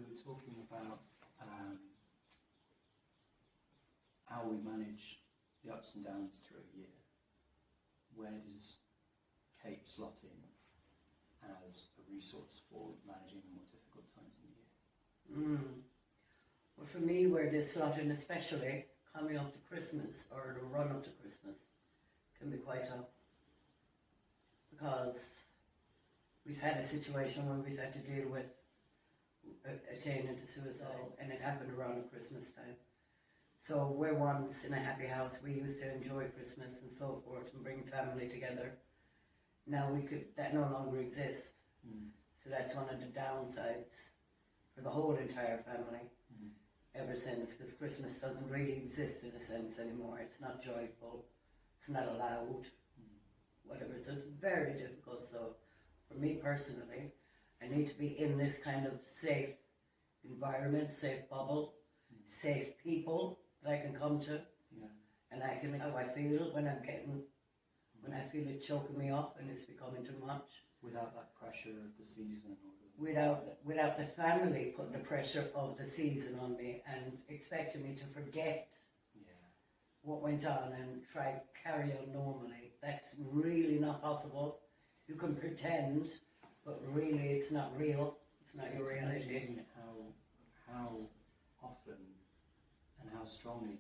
we were talking about how we manage the ups and downs through a year. Where does Cape slot in as a resource for managing the more difficult times in the year? Well, for me, where does slot in, especially coming up to Christmas or the run up to Christmas, can be quite tough. Because we've had a situation where we've had to deal with attaining to suicide, and it happened around Christmas time. So we're once in a happy house, we used to enjoy Christmas and so forth and bring family together. Now that no longer exists. So that's one of the downsides for the whole entire family ever since, because Christmas doesn't really exist in a sense anymore. It's not joyful, it's not allowed, whatever. So it's very difficult. So for me personally, I need to be in this kind of safe environment, safe bubble, safe people that I can come to, and I can how I feel when I feel it choking me up and it's becoming too much. Without that pressure of the season, Without the family putting the pressure of the season on me and expecting me to forget what went on and try to carry on normally. That's really not possible. You can pretend, but really it's not real. It's not your reality. Isn't it how often and how strongly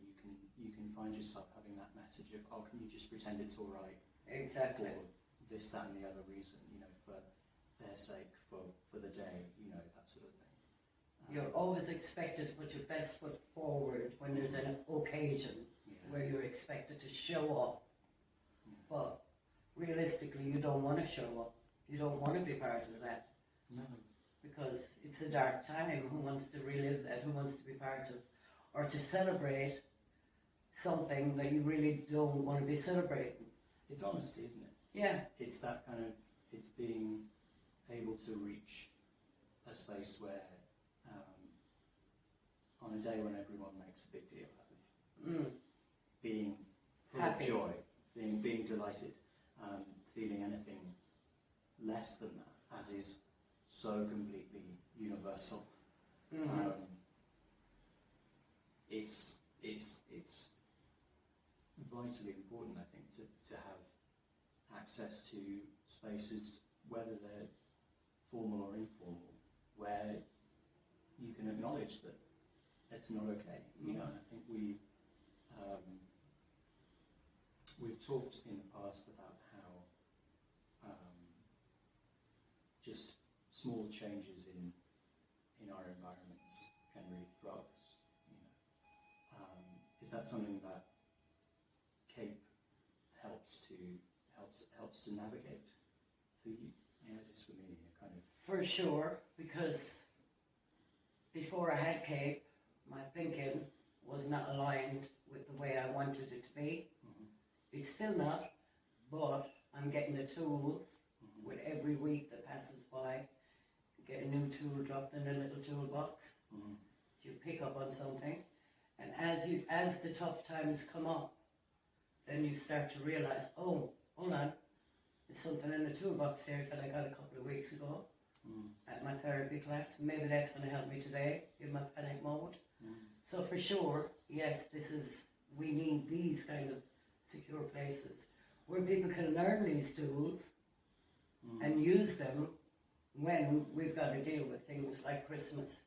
you can find yourself having that message of, oh, can you just pretend it's all right? Exactly. For this, that, and the other reason, for their sake, for the day, that sort of thing. You're always expected to put your best foot forward when there's an occasion where you're expected to show up. But realistically, you don't want to show up. You don't want to be part of that. No. Because it's a dark time. Who wants to relive that? Who wants to be part of, or to celebrate something that you really don't want to be celebrating? It's honesty, isn't it? Yeah. It's that kind of, it's being able to reach a space where, on a day when everyone makes a big deal out of being full Happy. of joy, being delighted, feeling anything less than that, as is so completely universal. It's vitally important, I think, to have access to spaces, whether they're formal or informal, where you can acknowledge that it's not okay. And I think we've talked in the past about how just small changes in our environments can really throw us. Is that something that Cape helps to navigate for you? Yeah, it is for me, kind of. For sure, because before I had Cape, my thinking was not aligned with the way I wanted it to be. It's still not, but I'm getting the tools with every week that passes by. Get a new tool dropped in a little toolbox. You pick up on something, and as the tough times come up, then you start to realize, oh, hold on, there's something in the toolbox here that I got a couple of weeks ago at my therapy class. Maybe that's going to help me today in my panic mode. So for sure, yes, we need these kind of secure places where people can learn these tools and use them when we've got to deal with things like Christmas.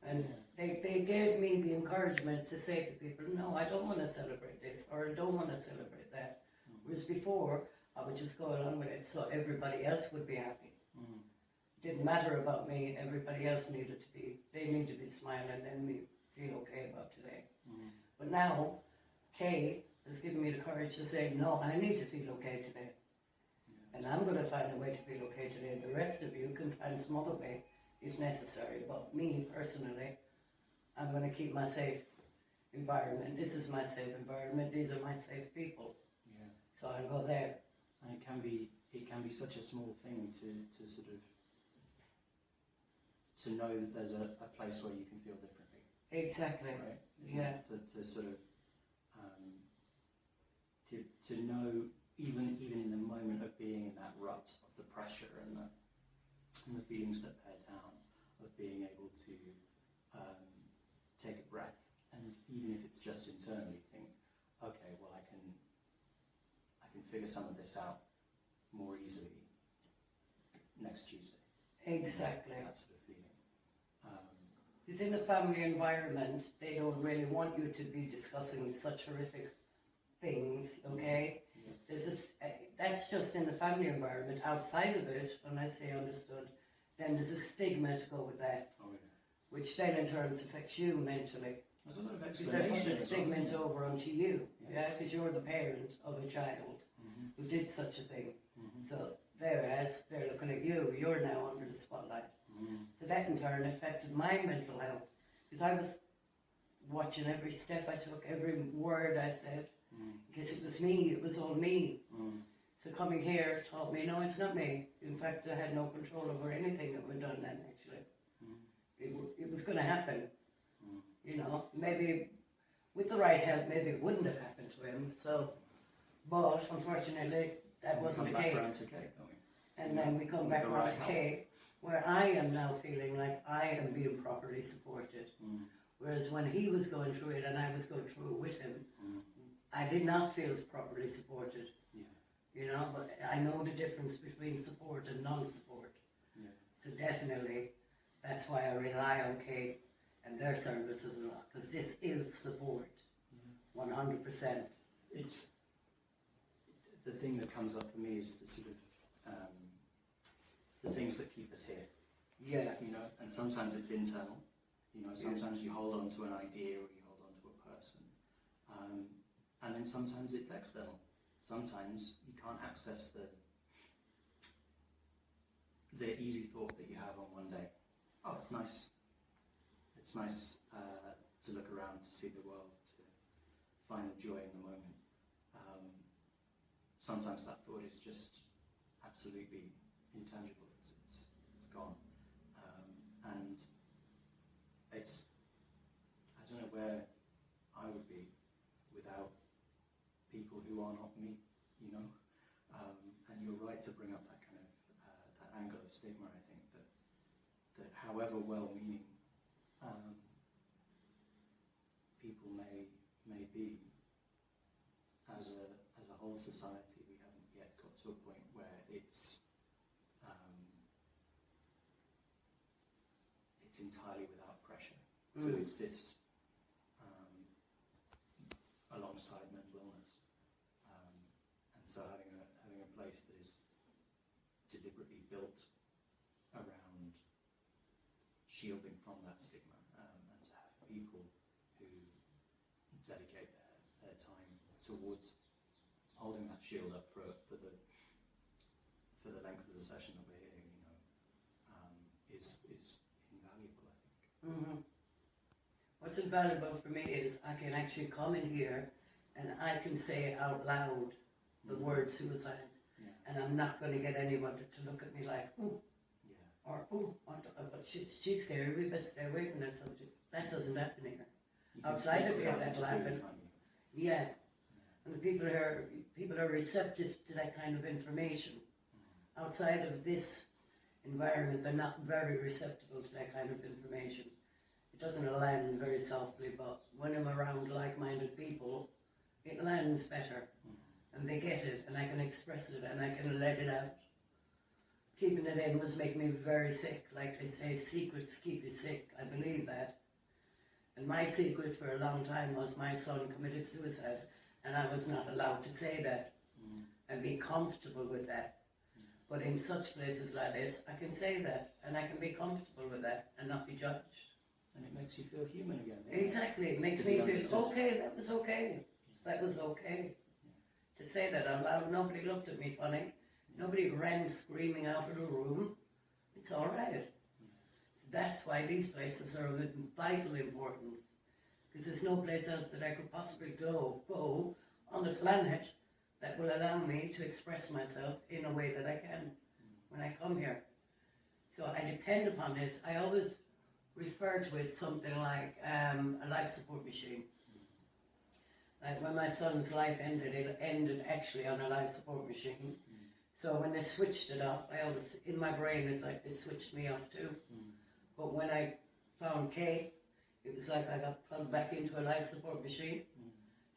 And they gave me the encouragement to say to people, no, I don't want to celebrate this, or I don't want to celebrate that. Whereas before, I would just go along with it so everybody else would be happy. It didn't matter about me, everybody else they need to be smiling and me feel okay about today. But now, Kay has given me the courage to say, no, I need to feel okay today. And I'm going to find a way to feel okay today. The rest of you can find some other way if necessary. But me, personally, I'm going to keep my safe environment. This is my safe environment. These are my safe people. Yeah. So I'll go there. And it can be such a small thing to sort of to know that there's a place where you can feel differently. Exactly. Right? Yeah. To sort of to know even in the moment of being in that rut of the pressure and the feelings that bear down, of being able to take a breath, and even if it's just internally, think, okay, well, I can figure some of this out more easily next Tuesday. Exactly. That sort of feeling. Because in a family environment, they don't really want you to be discussing such horrific things, okay? Yeah. There's this, that's just in the family environment. Outside of it, when I say understood, then there's a stigma to go with that, Oh, yeah. which then in turn affects you mentally. There's a lot of Because they're putting explanation. a as well, stigma isn't it? over onto you, Yeah. yeah? Because you're the parent of a child Mhm. who did such a thing. Mhm. So whereas they're looking at you, you're now under the spotlight. Mhm. So that in turn affected my mental health. Because I was watching every step I took, every word I said. Mm. Because it was me, it was all me. Mm. So coming here taught me, no, it's not me. In fact, I had no control over anything that went on then, actually. Mm. It was going to happen. Mm. You know, maybe with the right help, maybe it wouldn't have happened to him. So, but unfortunately, that wasn't the Come back case. round to Kate, don't we? And then we come With back the around right to help. Kate, where I am now feeling like I am being properly supported. Mm. Whereas when he was going through it and I was going through it with him, Mm. I did not feel properly supported. Yeah. You know, but I know the difference between support and non-support. Yeah. So definitely, that's why I rely on Kate and their services a lot, because this is support, Yeah. 100%. It's the thing that comes up for me is the sort of the things that keep us here, Yeah, you know. And sometimes it's internal, you know. Sometimes you hold on to an idea or you hold on to a person, and then sometimes it's external. Sometimes you can't access the easy thought that you have on one day. Oh, it's nice. It's nice to look around, to see the world, to find the joy in the moment. Sometimes that thought is just absolutely intangible. It's gone, and it's, I don't know where I would be without people who are not me, you know. And you're right to bring up that kind of that angle of stigma. I think that however well-meaning people may be, as a whole society, we haven't yet got to a point where it's entirely without pressure to exist alongside mental illness, and so having a place that is deliberately built around shielding from that stigma, and to have people who dedicate their time towards holding that shield up for the length of the session that we're here, you know, is invaluable, I think. Mm-hmm. What's invaluable for me is I can actually come in here and I can say out loud the word suicide, Yeah. and I'm not going to get anyone to look at me like, ooh, Yeah. or ooh, but she's scary, we best stay away from that subject. That doesn't happen here. You can Outside speak of here, without that'll interfering, happen. can't you? Yeah, and the people are receptive to that kind of information. Outside of this environment, they're not very receptive to that kind of information. It doesn't land very softly, but when I'm around like-minded people, it lands better, and they get it, and I can express it, and I can let it out. Keeping it in was making me very sick. Like they say, secrets keep you sick. I believe that. And my secret for a long time was my son committed suicide, and I was not allowed to say that and be comfortable with that. But in such places like this, I can say that, and I can be comfortable with that and not be judged. And it makes you feel human again. doesn't it? Exactly, it makes To me be feel, understood. okay, that was okay. That was okay. To say that out loud, nobody looked at me funny. Nobody ran screaming out of the room. It's all right. So that's why these places are of vital importance. Because there's no place else that I could possibly go on the planet that will allow me to express myself in a way that I can when I come here. So I depend upon this. I always refer to it something like a life support machine. Like when my son's life ended, it ended actually on a life support machine. So when they switched it off, I always, in my brain, it's like they switched me off too. But when I found Kate, it was like I got plugged back into a life support machine.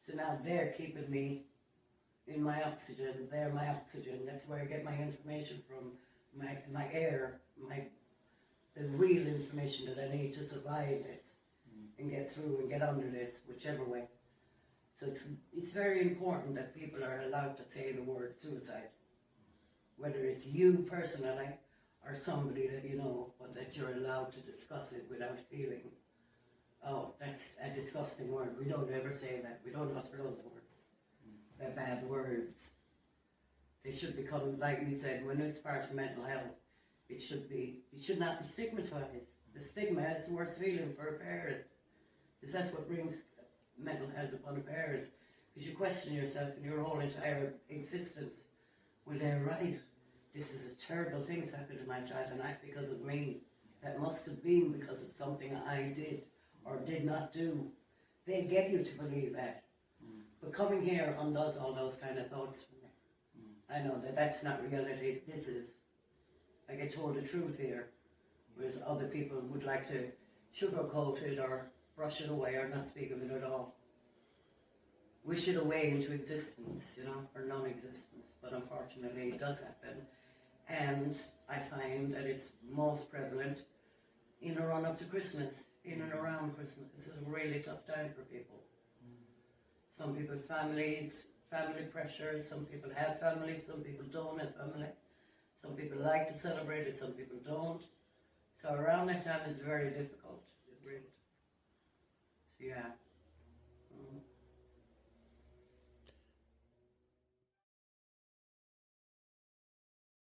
So now they're keeping me in my oxygen. They're my oxygen. That's where I get my information from, my air, the real information that I need to survive this and get through and get under this, whichever way. So it's very important that people are allowed to say the word suicide, whether it's you personally or somebody that you know, but that you're allowed to discuss it without feeling, oh, that's a disgusting word. We don't ever say that. We don't utter those words. They're bad words. They should become, like you said, when it's part of mental health, it should not be stigmatized. The stigma is the worst feeling for a parent, because that's what brings mental health upon a parent, because you question yourself and your whole entire existence. Well, they're right. This is a terrible thing that's happened to my child, and that's because of me. That must have been because of something I did or did not do. They get you to believe that. But coming here undoes all those kind of thoughts for me. I know that that's not reality. This is. I get told the truth here, whereas other people would like to sugarcoat it or brush it away or not speak of it at all. Wish it away into existence, or non-existence. But unfortunately it does happen. And I find that it's most prevalent in a run up to Christmas, in and around Christmas. This is a really tough time for people. Some people have families, family pressures, some people have families, some people don't have family. Some people like to celebrate it, some people don't. So around that time is very difficult. So yeah.